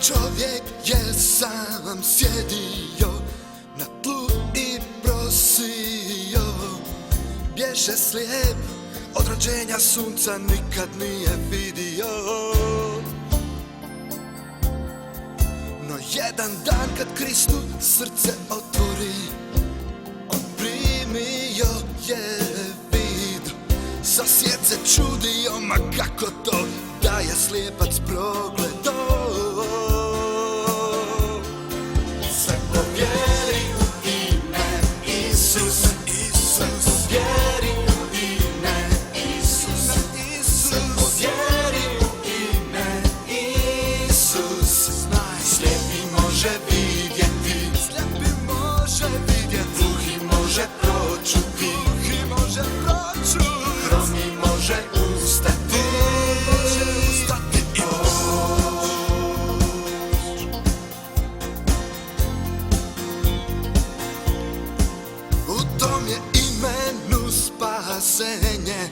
Čovjek je sam sjedio na tlu i prosio. Bježe slijep, od rođenja sunca nikad nije vidio. No jedan dan kad Kristu srce otvori, on primio je vid. Sa svijet se čudio, ma kako to da je slijepac progledao. Sve povjeri u ime Isus, sve povjeri u ime Isus, sve povjeri u ime Isus. Slijepi može vidjeti, gluhi može pročuti, hromi može ustati. U tom je imenu spasenje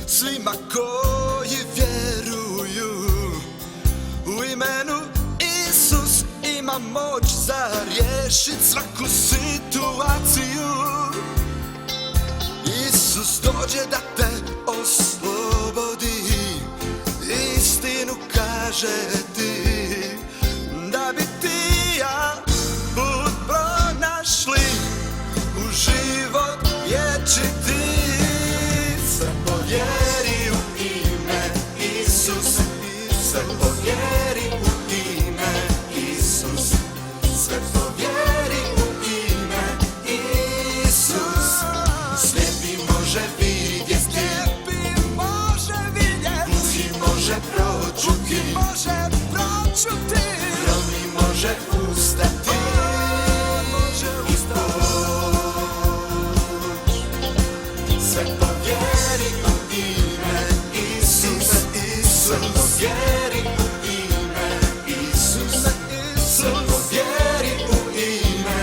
svima koji vjeruju. U imenu Isus ima moć za riješit svaku situaciju. Isus dođe da te oslobodi, istinu kaže ti, da bi ti ja put pronašli u život vječiti. Sve povjeri u ime Isus, sve povjeri u ime Isus, sve povjeri u ime Isus. Slijepi može vidjeti, gluhi može pročuti, hromi može ustati. Sve povjeri u ime Isus, sve povjeri u ime Isus, sve povjeri u ime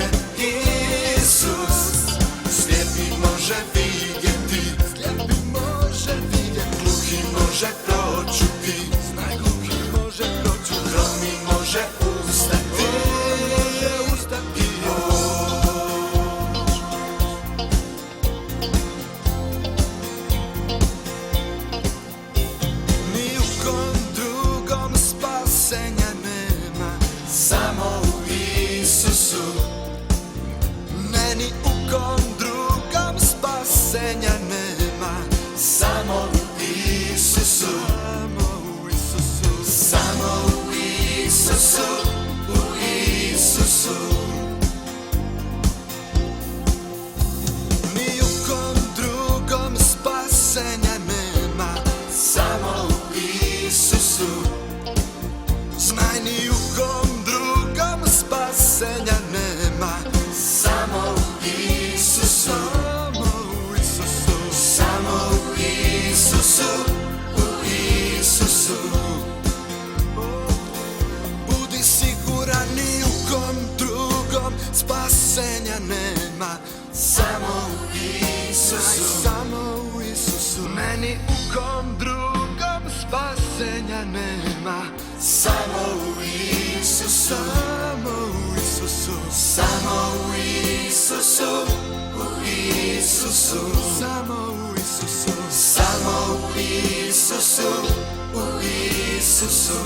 Isus. Slijepi može vidjeti, gluhi može pročuti, hromi može ustati. Ni u kom drugom spasenja nema, samo u Isusu. Ne, ni u kom drugom spasenja nema, samo u Isusu. Samo u Isusu, u Isusu. Ni u kom drugom spasenja nema, samo u Isusu. Znaj, ni u kom drugom spasenja nema, samo u Isusu. Samo u Isusu, u Isusu. Budi siguran, ni u kom drugom spasenja nema, samo u Isusu. Samo u Isusu. Ne, ni u kom drugom spasenja nema, samo u Isusu. Samo u Isusu. Samo u Isusu, u Isusu. Samo u Isusu. Samo u Isusu, u Isusu.